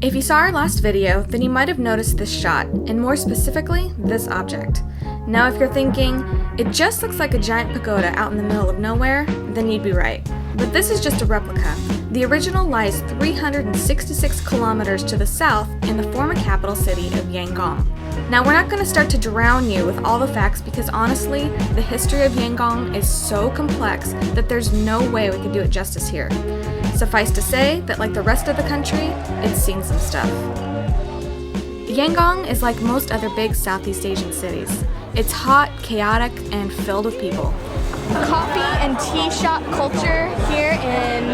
If you saw our last video, then you might have noticed this shot, and more specifically, this object. Now if you're thinking, it just looks like a giant pagoda out in the middle of nowhere, then you'd be right. But this is just a replica. The original lies 366 kilometers to the south in the former capital city of Yangon. Now we're not going to start to drown you with all the facts because honestly, the history of Yangon is so complex that there's no way we could do it justice here. Suffice to say that like the rest of the country, it's seen some stuff. Yangon is like most other big Southeast Asian cities. It's hot, chaotic, and filled with people. Coffee and tea shop culture here in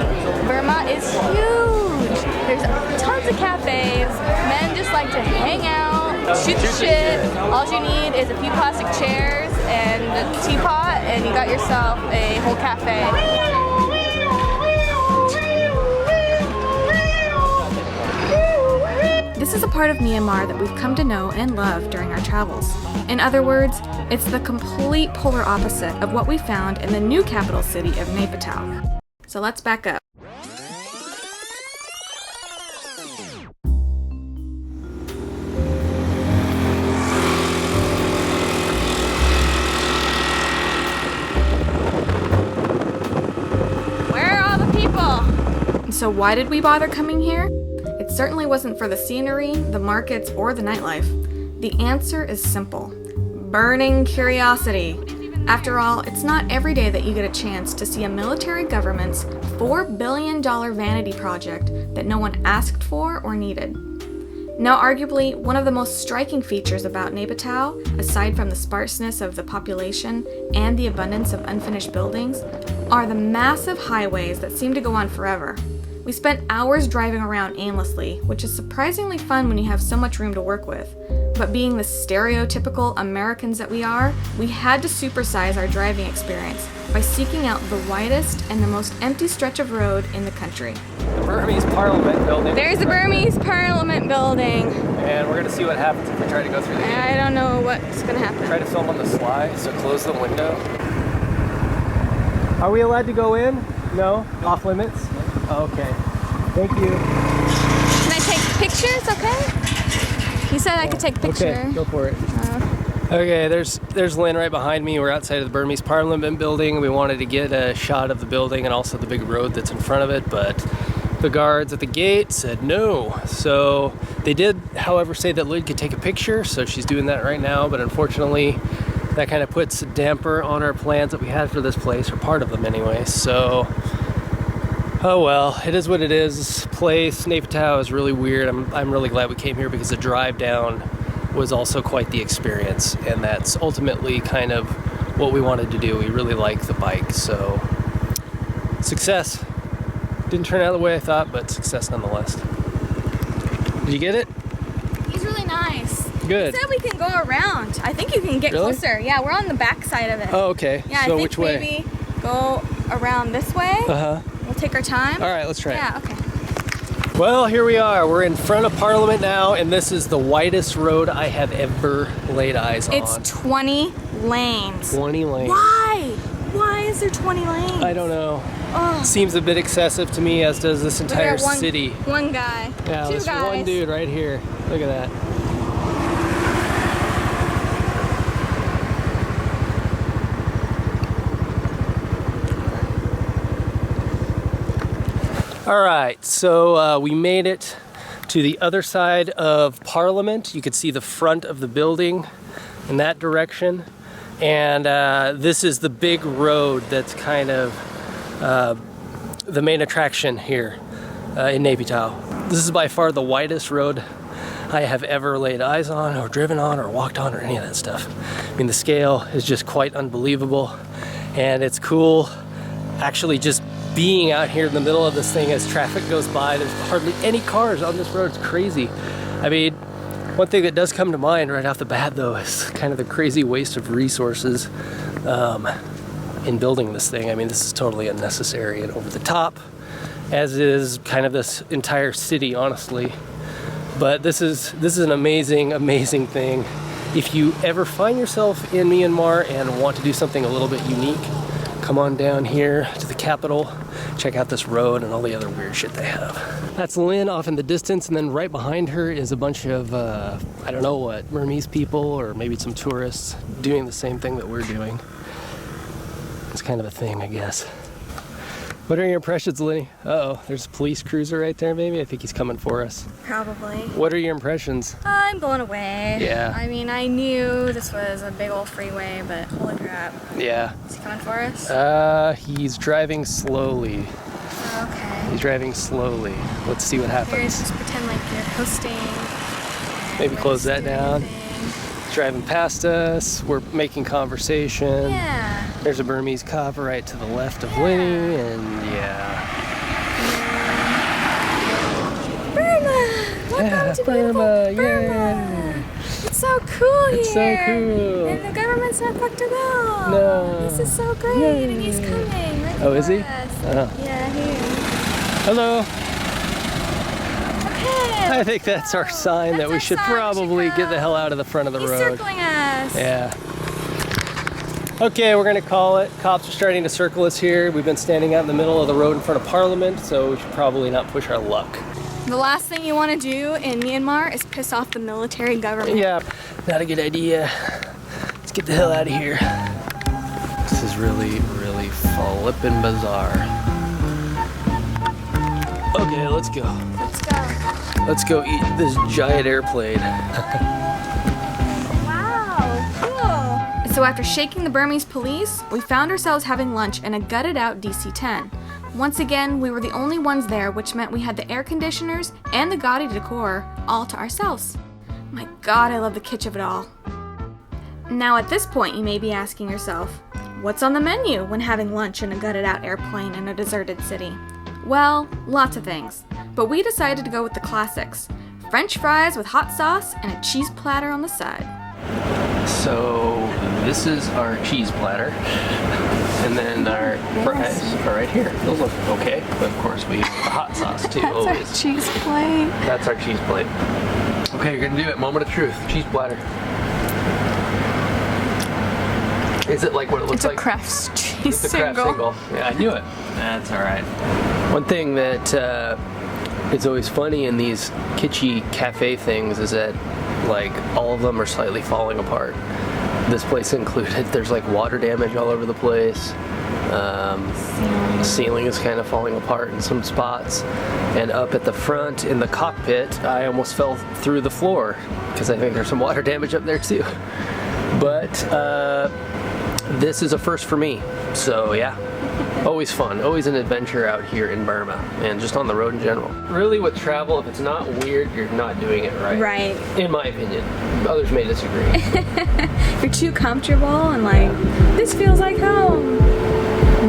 Burma is huge. There's tons of cafes. Men just like to hang out, shoot the shit. All you need is a few plastic chairs and a teapot, and you got yourself a whole cafe. This is a part of Myanmar that we've come to know and love during our travels. In other words, it's the complete polar opposite of what we found in the new capital city of Naypitaw. So let's back up. Where are all the people? So why did we bother coming here? It certainly wasn't for the scenery, the markets, or the nightlife. The answer is simple. Burning curiosity. After all, it's not every day that you get a chance to see a military government's $4 billion vanity project that no one asked for or needed. Now, arguably, one of the most striking features about Naypitaw, aside from the sparseness of the population and the abundance of unfinished buildings, are the massive highways that seem to go on forever. We spent hours driving around aimlessly, which is surprisingly fun when you have so much room to work with. But being the stereotypical Americans that we are, we had to supersize our driving experience by seeking out the widest and the most empty stretch of road in the country. The Burmese Parliament building. There's the Burmese Parliament building. And we're gonna see what happens if we try to go through the gate. I don't know what's gonna happen. Try to film on the sly, so close the window. Are we allowed to go in? No? Off limits? Okay. Thank you. Can I take pictures, okay? You said I could take pictures. Okay, go for it. Okay, there's Lynn right behind me. We're outside of the Burmese Parliament building. We wanted to get a shot of the building and also the big road that's in front of it, but the guards at the gate said no. So they did, however, say that Lynn could take a picture, so she's doing that right now, but unfortunately that kind of puts a damper on our plans that we had for this place, or part of them anyway. So oh well, it is what it is. This place, Naypitaw, is really weird. I'm really glad we came here because the drive down was also quite the experience, and that's ultimately kind of what we wanted to do. We really like the bike, so success. Didn't turn out the way I thought, but success nonetheless. Did you get it? He's really nice. Good. He said we can go around. I think you can get Really? closer. Yeah, we're on the back side of it. Oh, okay. Yeah, so I think which way? maybe go around this way. Uh-huh. We'll take our time. All right, let's try it. Yeah, okay. Well, here we are. We're in front of Parliament now, and this is the widest road I have ever laid eyes on. It's 20 lanes. 20 lanes. Why? Why is there 20 lanes? I don't know. Oh. Seems a bit excessive to me, as does this entire Look at city. One guy. Yeah, Two this guys. one dude right here. Look at that. All right, so we made it to the other side of Parliament. You could see the front of the building in that direction. And this is the big road that's kind of the main attraction here in Naypitaw. This is by far the widest road I have ever laid eyes on or driven on or walked on or any of that stuff. I mean, the scale is just quite unbelievable, and it's cool actually just being out here in the middle of this thing as traffic goes by. There's hardly any cars on this road. It's crazy. I mean, one thing that does come to mind right off the bat though is kind of the crazy waste of resources in building this thing. I mean, this is totally unnecessary and over the top, as is kind of this entire city, honestly. But this is an amazing, amazing thing. If you ever find yourself in Myanmar and want to do something a little bit unique, come on down here to the capital check out this road and all the other weird shit they have. That's Lynn off in the distance, and then right behind her is a bunch of, I don't know what, Burmese people or maybe some tourists doing the same thing that we're doing. It's kind of a thing, I guess. What are your impressions, Lenny? Uh-oh, there's a police cruiser right there, maybe? I think he's coming for us. Probably. What are your impressions? I'm blown away. Yeah. I mean, I knew this was a big old freeway, but holy crap. Yeah. Is he coming for us? He's driving slowly. Okay. He's driving slowly. Let's see what Here, happens. just pretend like you're hosting. Maybe close that down. Thing. He's driving past us. We're making conversation. Yeah. There's a Burmese cop right to the left of Lenny, and yeah. Burma! Welcome to Burma, beautiful Burma! It's so cool here! It's so cool! And the government's not fucked at all! No! This is so great, and he's coming right Oh, is he? for us. Oh. Yeah, here. Hello! Okay! I think that's our sign that That's we our should sign. We should probably go. get the hell out of the front of the He's road. circling us! Yeah. Okay, we're gonna call it. Cops are starting to circle us here. We've been standing out in the middle of the road in front of Parliament, so we should probably not push our luck. The last thing you want to do in Myanmar is piss off the military government. Yeah, not a good idea. Let's get the hell out of here. This is really, really flippin' bizarre. Okay, let's go. Let's go. Let's go eat this giant airplane. Wow, cool. So after shaking the Burmese police, we found ourselves having lunch in a gutted out DC-10. Once again, we were the only ones there, which meant we had the air conditioners and the gaudy decor all to ourselves. My God, I love the kitsch of it all. Now at this point, you may be asking yourself, what's on the menu when having lunch in a gutted out airplane in a deserted city? Well, lots of things, but we decided to go with the classics. French fries with hot sauce and a cheese platter on the side. So this is our cheese platter, and then our fries are right here. Those look okay, but of course we have the hot sauce too. Always. Cheese plate. That's our cheese plate. Okay, you're gonna do it. Moment of truth. Cheese platter. Is it like what it looks It's a like? Kraft cheese It's a Kraft single. Yeah, I knew it. That's all right. One thing that is always funny in these kitschy cafe things is that like all of them are slightly falling apart. This place included. There's like water damage all over the place. The ceiling is kind of falling apart in some spots. And up at the front in the cockpit, I almost fell through the floor because I think there's some water damage up there too. But this is a first for me. So yeah. Always fun, always an adventure out here in Burma, and just on the road in general. Really with travel, if it's not weird, you're not doing it right. Right. In my opinion. Others may disagree. You're too comfortable and like, this feels like home.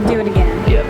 Do it again. Yep.